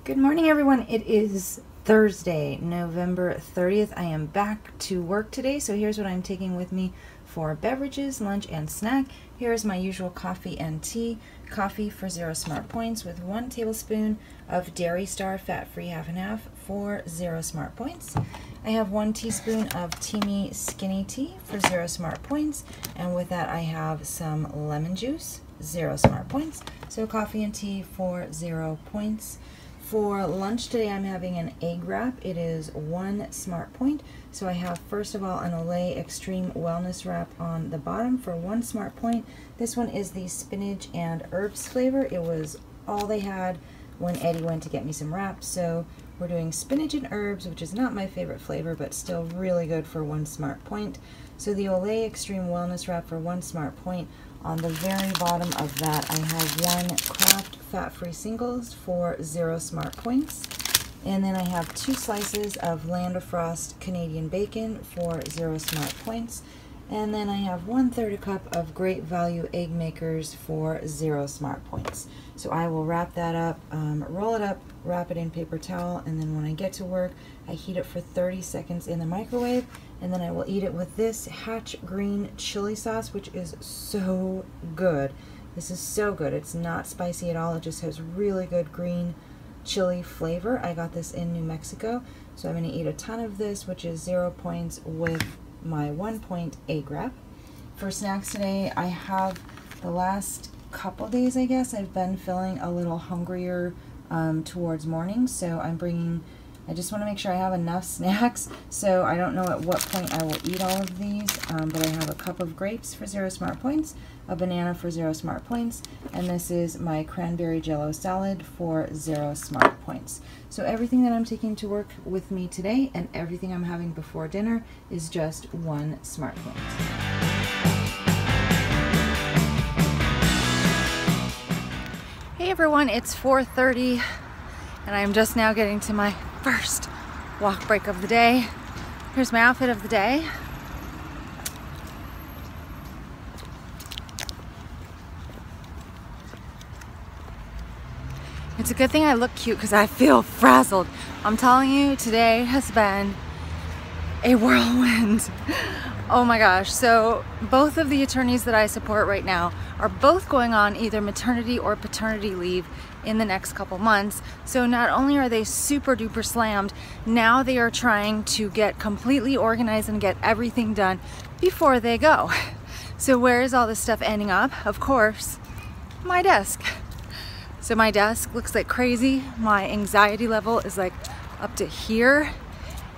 Good morning, everyone. It is Thursday, November 30th. I am back to work today, so here's what I'm taking with me for beverages, lunch, and snack. Here's my usual coffee and tea. Coffee for 0 smart points with 1 tablespoon of Dairy Star fat-free half and half for 0 smart points. I have 1 teaspoon of Teamy Skinny Tea for 0 smart points, and with that I have some lemon juice, 0 smart points. So coffee and tea for 0 points. For lunch today, I'm having an egg wrap. It is 1 smart point. So I have, first of all, an Olay Extreme Wellness Wrap on the bottom for 1 smart point. This one is the spinach and herbs flavor. It was all they had when Eddie went to get me some wraps. So we're doing spinach and herbs, which is not my favorite flavor, but still really good for 1 smart point. So the Olay Extreme Wellness Wrap for 1 smart point. On the very bottom of that, I have 1 Kraft fat-free singles for 0 smart points. And then I have 2 slices of Land of Frost Canadian bacon for 0 smart points. And then I have 1/3 cup of Great Value Egg Makers for 0 smart points. So I will wrap that up, roll it up, wrap it in paper towel, and then when I get to work, I heat it for 30 seconds in the microwave, and then I will eat it with this Hatch Green Chili Sauce, which is so good. This is so good. It's not spicy at all. It just has really good green chili flavor. I got this in New Mexico, so I'm going to eat a ton of this, which is 0 points with my 1 point egg wrap. For snacks today, I have the last couple days, I guess, I've been feeling a little hungrier towards morning, so I just want to make sure I have enough snacks, so I don't know at what point I will eat all of these, but I have a cup of grapes for 0 smart points, a banana for 0 smart points, and this is my cranberry jello salad for 0 smart points. So everything that I'm taking to work with me today and everything I'm having before dinner is just 1 smart point. Hey everyone, it's 4:30 and I'm just now getting to my first walk break of the day. Here's my outfit of the day. It's a good thing I look cute because I feel frazzled. I'm telling you, today has been a whirlwind. Oh my gosh. So both of the attorneys that I support right now are both going on either maternity or paternity leave in the next couple months. So not only are they super duper slammed, now they are trying to get completely organized and get everything done before they go. So where is all this stuff ending up? Of course, my desk. So my desk looks like crazy. My anxiety level is like up to here.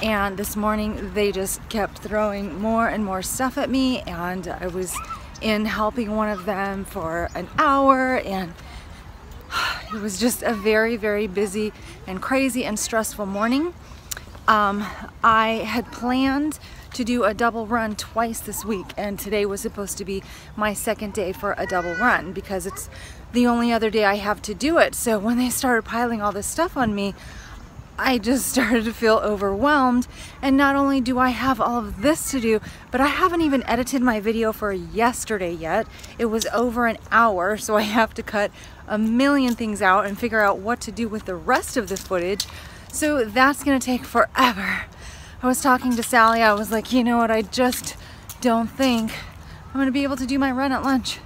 And this morning they just kept throwing more and more stuff at me, and I was in helping one of them for an hour, and it was just a very, very busy and crazy and stressful morning. I had planned to do a double run twice this week, and today was supposed to be my second day for a double run because it's the only other day I have to do it. So when they started piling all this stuff on me, I just started to feel overwhelmed, and not only do I have all of this to do, but I haven't even edited my video for yesterday yet. It was over an hour, so I have to cut a million things out and figure out what to do with the rest of the footage. So that's gonna take forever. I was talking to Sally, I was like, you know what, I just don't think I'm gonna be able to do my run at lunch.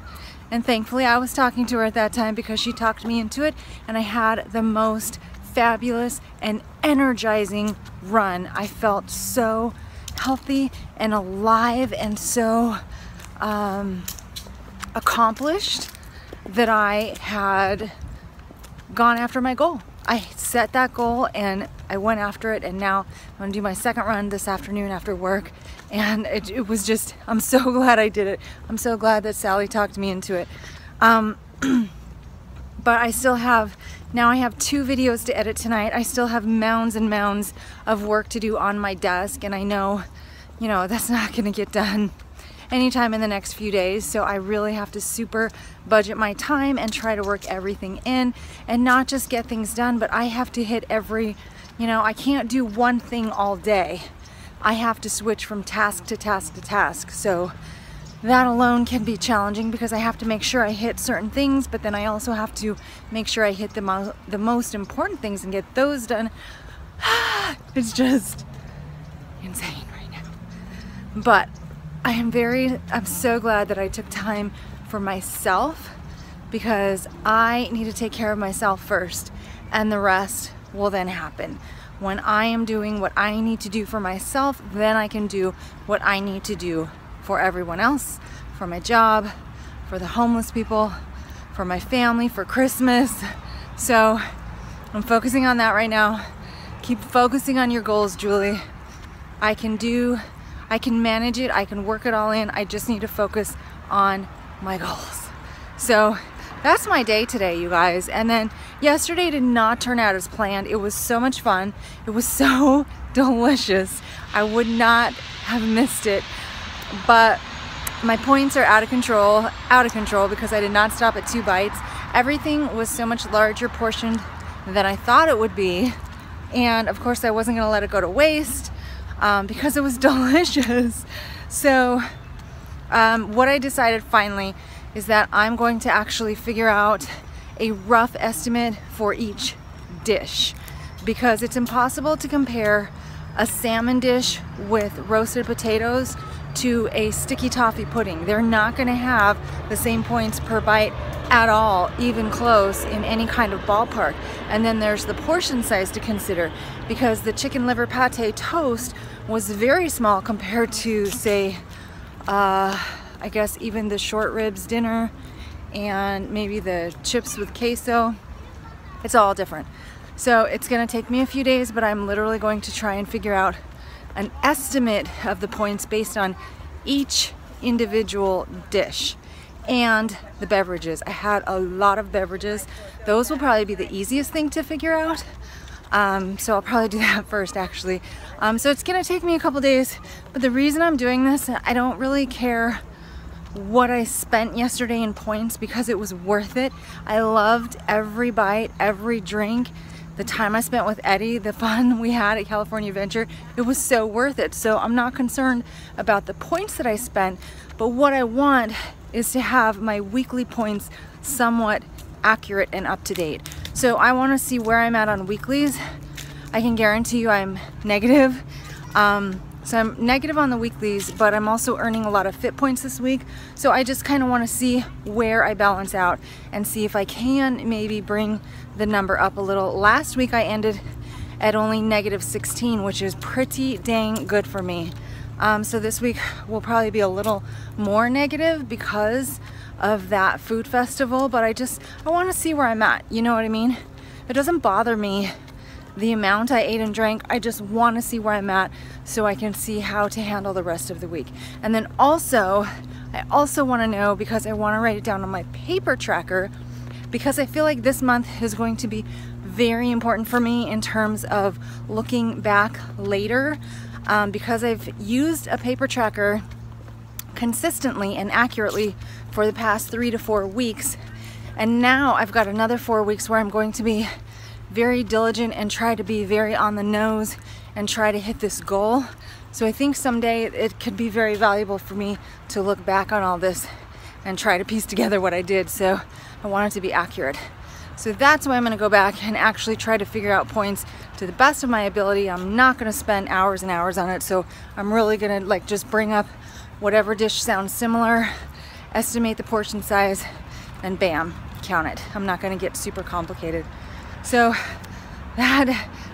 And thankfully I was talking to her at that time because she talked me into it, and I had the most fabulous and energizing run. I felt so healthy and alive and so accomplished that I had gone after my goal. I set that goal and I went after it, and now I'm gonna do my second run this afternoon after work, and it was just, I'm so glad I did it. I'm so glad that Sally talked me into it. But I still have, now I have 2 videos to edit tonight. I still have mounds and mounds of work to do on my desk, and I know, you know, that's not gonna get done anytime in the next few days. So I really have to super budget my time and try to work everything in and not just get things done, but I have to hit every, you know, I can't do one thing all day. I have to switch from task to task to task. So that alone can be challenging because I have to make sure I hit certain things, but then I also have to make sure I hit the most important things and get those done. It's just insane right now. But I'm so glad that I took time for myself, because I need to take care of myself first, and the rest will then happen. When I am doing what I need to do for myself, then I can do what I need to do for everyone else, for my job, for the homeless people, for my family, for Christmas. So I'm focusing on that right now. Keep focusing on your goals, Julie. I can manage it, I can work it all in. I just need to focus on my goals. So that's my day today, you guys. And then yesterday did not turn out as planned. It was so much fun. It was so delicious. I would not have missed it. But my points are out of control because I did not stop at 2 bites. Everything was so much larger portioned than I thought it would be. And of course I wasn't gonna let it go to waste because it was delicious. So what I decided finally is that I'm going to actually figure out a rough estimate for each dish, because it's impossible to compare a salmon dish with roasted potatoes to a sticky toffee pudding. They're not gonna have the same points per bite at all, even close in any kind of ballpark. And then there's the portion size to consider, because the chicken liver pate toast was very small compared to, say, I guess even the short ribs dinner and maybe the chips with queso. It's all different. So it's gonna take me a few days, but I'm literally going to try and figure out an estimate of the points based on each individual dish and the beverages. I had a lot of beverages. Those will probably be the easiest thing to figure out. So I'll probably do that first, actually. So it's gonna take me a couple days, but the reason I'm doing this, I don't really care what I spent yesterday in points because it was worth it. I loved every bite, every drink. The time I spent with Eddie, the fun we had at California Adventure, it was so worth it. So I'm not concerned about the points that I spent, but what I want is to have my weekly points somewhat accurate and up to date. So I want to see where I'm at on weeklies. I can guarantee you I'm negative. So I'm negative on the weeklies, but I'm also earning a lot of fit points this week. So I just kind of want to see where I balance out and see if I can maybe bring the number up a little. Last week I ended at only -16, which is pretty dang good for me. So this week will probably be a little more negative because of that food festival, but I want to see where I'm at. You know what I mean? It doesn't bother me the amount I ate and drank. I just want to see where I'm at so I can see how to handle the rest of the week. And then also, I also want to know, because I want to write it down on my paper tracker, because I feel like this month is going to be very important for me in terms of looking back later, because I've used a paper tracker consistently and accurately for the past 3 to 4 weeks, and now I've got another 4 weeks where I'm going to be very diligent and try to be very on the nose and try to hit this goal. So I think someday it could be very valuable for me to look back on all this and try to piece together what I did. So I want it to be accurate. So that's why I'm gonna go back and actually try to figure out points to the best of my ability. I'm not gonna spend hours and hours on it. So I'm really gonna like just bring up whatever dish sounds similar, estimate the portion size, and bam, count it. I'm not gonna get super complicated. So that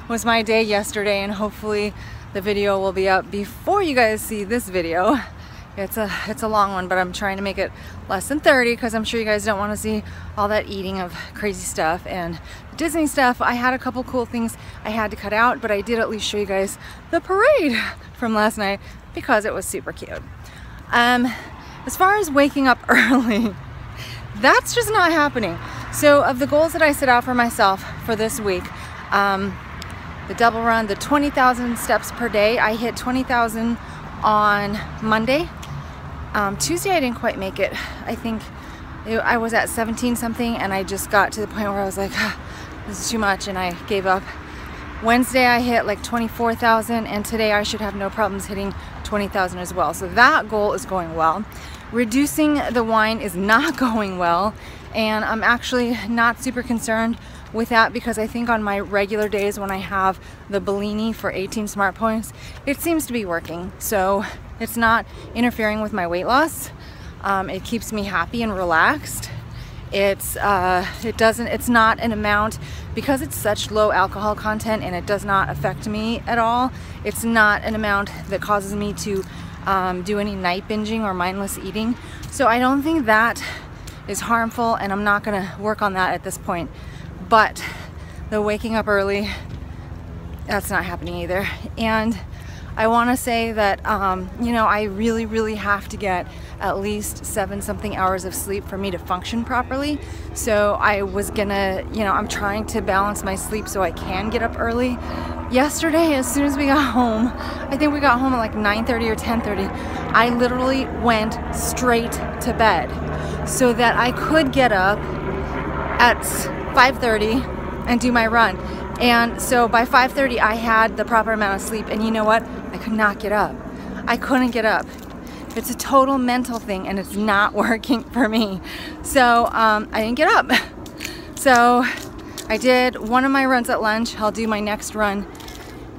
was my day yesterday, and hopefully the video will be up before you guys see this video. It's a long one, but I'm trying to make it less than 30 because I'm sure you guys don't want to see all that eating of crazy stuff and Disney stuff. I had a couple cool things I had to cut out, but I did at least show you guys the parade from last night because it was super cute. As far as waking up early, that's just not happening. So of the goals that I set out for myself for this week, the double run, the 20,000 steps per day, I hit 20,000 on Monday. Tuesday I didn't quite make it. I think I was at 17 something and I just got to the point where I was like, this is too much, and I gave up. Wednesday I hit like 24,000, and today I should have no problems hitting 20,000 as well. So that goal is going well. reducing the wine is not going well, and I'm actually not super concerned with that because I think on my regular days when I have the Bellini for 18 smart points, it seems to be working. So it's not interfering with my weight loss. It keeps me happy and relaxed. It's not an amount, because it's such low alcohol content and it does not affect me at all. It's not an amount that causes me to do any night binging or mindless eating. So I don't think that is harmful, and I'm not gonna work on that at this point. But the waking up early, that's not happening either. And I want to say that, you know, I really have to get at least 7-something hours of sleep for me to function properly. So I was gonna, you know, I'm trying to balance my sleep so I can get up early. Yesterday, as soon as we got home, I think we got home at like 9:30 or 10:30, I literally went straight to bed so that I could get up at 5:30 and do my run. And so by 5:30 I had the proper amount of sleep, and you know what? I could not get up. I couldn't get up. It's a total mental thing, and it's not working for me. So I didn't get up. So I did one of my runs at lunch. I'll do my next run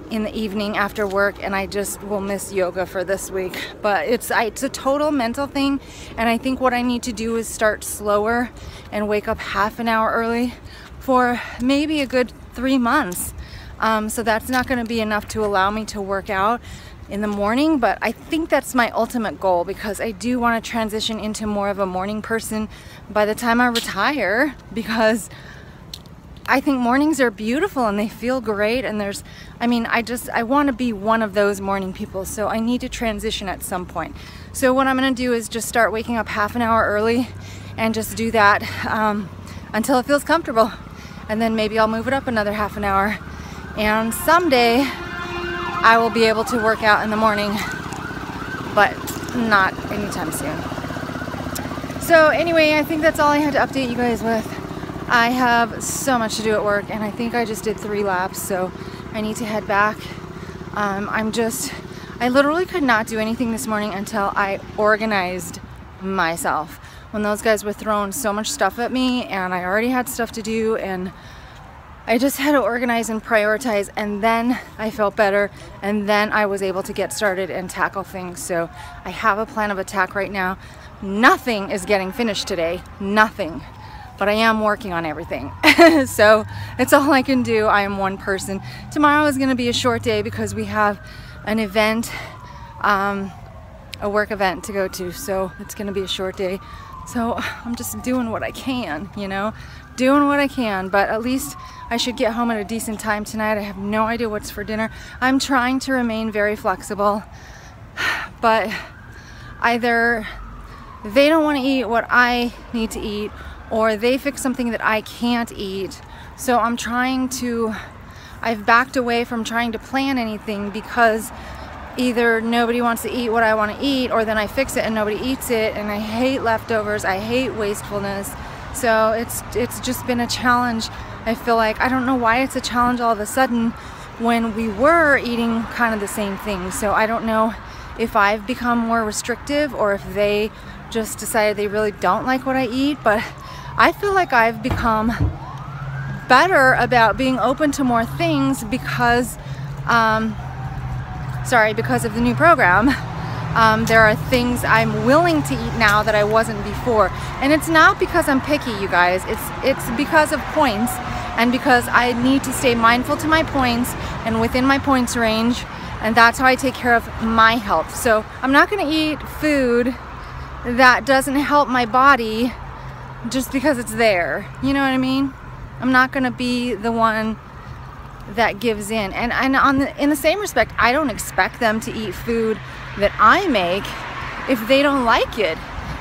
in the evening after work, and I just will miss yoga for this week. But it's a total mental thing, and I think what I need to do is start slower and wake up half an hour early for maybe a good 3 months. So that's not going to be enough to allow me to work out in the morning, but I think that's my ultimate goal, because I do want to transition into more of a morning person by the time I retire, because I think mornings are beautiful and they feel great, and I want to be one of those morning people, so I need to transition at some point. So what I'm going to do is just start waking up half an hour early and just do that until it feels comfortable, and then maybe I'll move it up another half an hour, and someday I will be able to work out in the morning, but not anytime soon. So anyway, I think that's all I had to update you guys with. I have so much to do at work, and I think I just did 3 laps, so I need to head back. I literally could not do anything this morning until I organized myself. When those guys were throwing so much stuff at me, and I already had stuff to do, and I just had to organize and prioritize, and then I felt better, and then I was able to get started and tackle things. So I have a plan of attack right now. Nothing is getting finished today, nothing, but I am working on everything. So it's all I can do. I am one person. Tomorrow is going to be a short day because we have an event, a work event to go to, so it's going to be a short day. So I'm just doing what I can, you know, doing what I can, but at least I should get home at a decent time tonight. I have no idea what's for dinner. I'm trying to remain very flexible, but either they don't want to eat what I need to eat, or they fix something that I can't eat. So I've backed away from trying to plan anything, because either nobody wants to eat what I want to eat, or then I fix it and nobody eats it, and I hate leftovers, I hate wastefulness. So it's just been a challenge. I feel like, I don't know why it's a challenge all of a sudden when we were eating kind of the same thing. So I don't know if I've become more restrictive, or if they just decided they really don't like what I eat, but I feel like I've become better about being open to more things because of the new program. There are things I'm willing to eat now that I wasn't before, and it's not because I'm picky, you guys. It's because of points, and because I need to stay mindful to my points and within my points range, and that's how I take care of my health. So I'm not going to eat food that doesn't help my body just because it's there. You know what I mean? I'm not going to be the one that gives in. And in the same respect, I don't expect them to eat food that I make if they don't like it.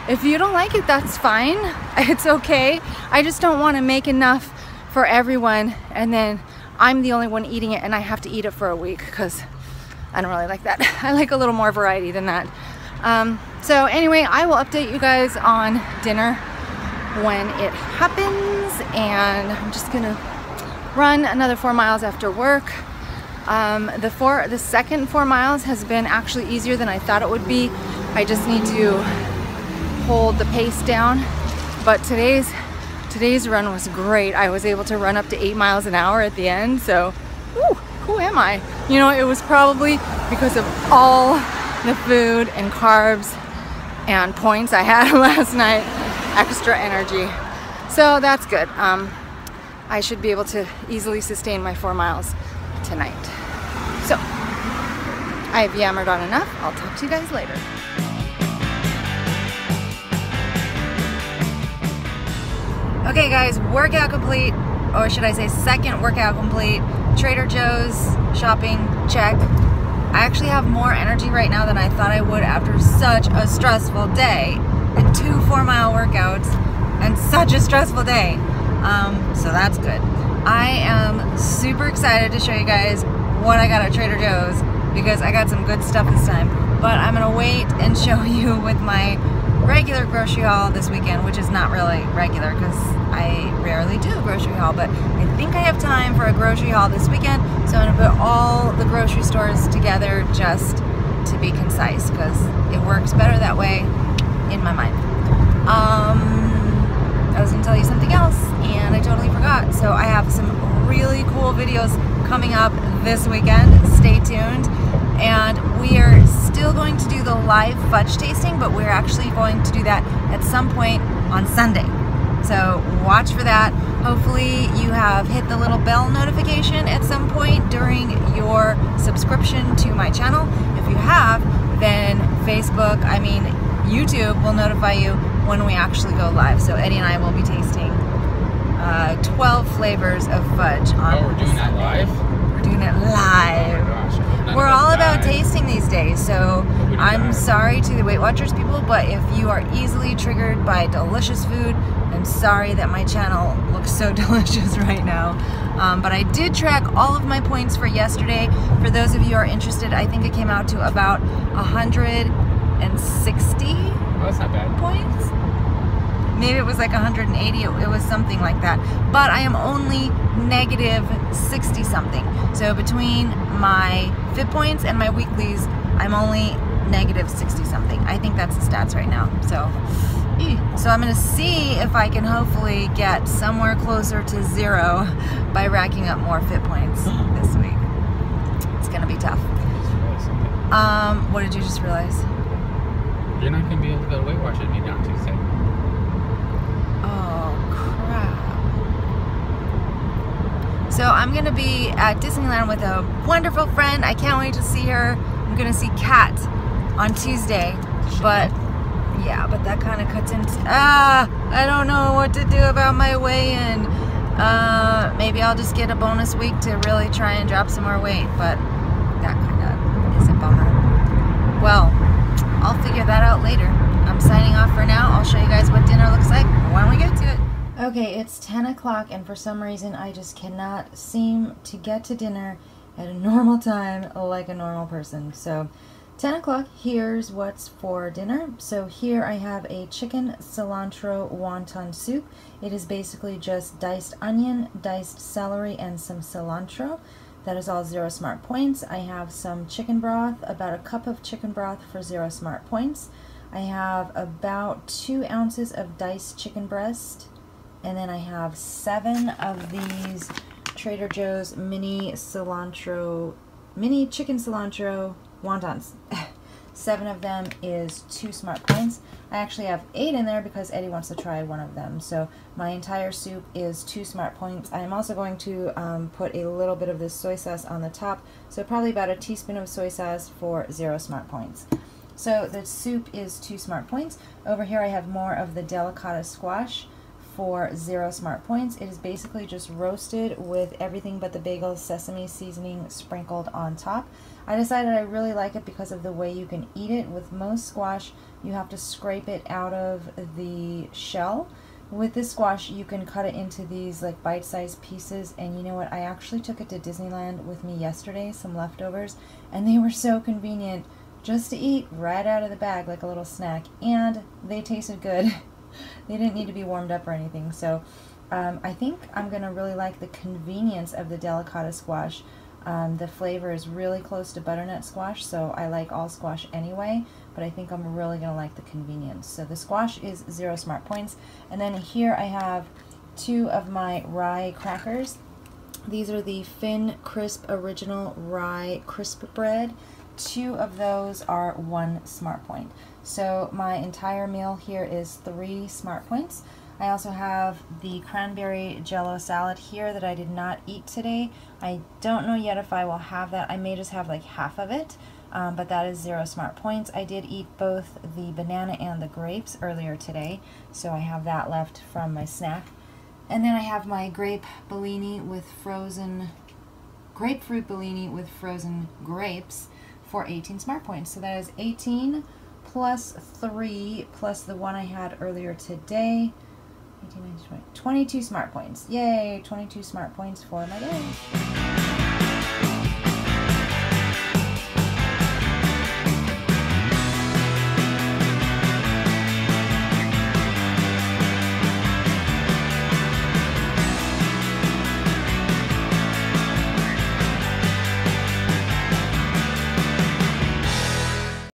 If you don't like it, that's fine. It's okay. I just don't want to make enough for everyone, and then I'm the only one eating it, and I have to eat it for a week, because I don't really like that. I like a little more variety than that. So anyway, I will update you guys on dinner when it happens, and I'm just gonna run another 4 miles after work. The second 4 miles has been actually easier than I thought it would be. I just need to hold the pace down. But today's run was great. I was able to run up to 8 miles an hour at the end. So, whew, who am I? You know, it was probably because of all the food and carbs and points I had last night. Extra energy. So that's good. I should be able to easily sustain my 4 miles tonight. So, I've yammered on enough. I'll talk to you guys later. Okay guys, workout complete, or should I say second workout complete. Trader Joe's shopping, check. I actually have more energy right now than I thought I would after such a stressful day and 2 4-mile workouts and such a stressful day. So that's good. I am super excited to show you guys what I got at Trader Joe's because I got some good stuff this time. But I'm gonna wait and show you with my regular grocery haul this weekend, which is not really regular because I rarely do a grocery haul, but I think I have time for a grocery haul this weekend, so I'm gonna put all the grocery stores together just to be concise because it works better that way in my mind. I was gonna tell you something else and I totally forgot. So I have some really cool videos coming up this weekend. Stay tuned. And we are still going to do the live fudge tasting, but we're actually going to do that at some point on Sunday. So watch for that. Hopefully you have hit the little bell notification at some point during your subscription to my channel. If you have, then YouTube will notify you when we actually go live. So Eddie and I will be tasting 12 flavors of fudge on we're doing that live? We're doing it live. Oh my gosh. We're all about tasting these days, so I'm sorry to the Weight Watchers people, but if you are easily triggered by delicious food, I'm sorry that my channel looks so delicious right now. But I did track all of my points for yesterday. For those of you who are interested, I think it came out to about 160 that's not bad. points. Maybe it was like 180, it was something like that. But I am only negative 60 something. So between my fit points and my weeklies, I'm only negative 60 something. I think that's the stats right now. So I'm gonna see if I can hopefully get somewhere closer to 0 by racking up more fit points this week. It's gonna be tough. What did you just realize? You're not gonna be able to go to Weight Watchers meeting on Tuesday. So I'm gonna be at Disneyland with a wonderful friend. I can't wait to see her. I'm gonna see Kat on Tuesday, but yeah, but that kind of cuts into, I don't know what to do about my weigh-in. Maybe I'll just get a bonus week to really try and drop some more weight, but that kind of is a bummer. Well, I'll figure that out later. I'm signing off for now. I'll show you guys what dinner looks like when we get to it. Okay, it's 10 o'clock and for some reason I just cannot seem to get to dinner at a normal time like a normal person. So 10 o'clock, here's what's for dinner. So here I have a chicken cilantro wonton soup. It is basically just diced onion, diced celery, and some cilantro. That is all 0 smart points. I have some chicken broth, about a cup of chicken broth for 0 smart points. I have about 2 ounces of diced chicken breast. And then I have 7 of these Trader Joe's mini chicken cilantro wontons. 7 of them is 2 smart points. I actually have 8 in there because Eddie wants to try one of them. So my entire soup is 2 smart points. I am also going to put a little bit of this soy sauce on the top. So probably about a teaspoon of soy sauce for 0 smart points. So the soup is 2 smart points. Over here I have more of the delicata squash for 0 smart points. It is basically just roasted with everything but the bagel sesame seasoning sprinkled on top. I decided I really like it because of the way you can eat it. With most squash, you have to scrape it out of the shell. With this squash, you can cut it into these like bite-sized pieces, and you know what? I actually took it to Disneyland with me yesterday, some leftovers, and they were so convenient just to eat right out of the bag like a little snack, and they tasted good. They didn't need to be warmed up or anything. So I think I'm going to really like the convenience of the delicata squash The flavor is really close to butternut squash, so I like all squash anyway, but I think I'm really going to like the convenience. So the squash is 0 smart points. And then here I have 2 of my rye crackers. These are the Fin Crisp Original Rye Crisp Bread. 2 of those are 1 smart point. So my entire meal here is 3 smart points. I also have the cranberry jello salad here that I did not eat today. I don't know yet if I will have that. I may just have like half of it, but that is 0 smart points. I did eat both the banana and the grapes earlier today, so I have that left from my snack. And then I have my grapefruit Bellini with frozen grapes for 18 smart points. So that is 18 plus 3 plus the one I had earlier today. 18, 19, 20, 22 smart points. Yay, 22 smart points for my day.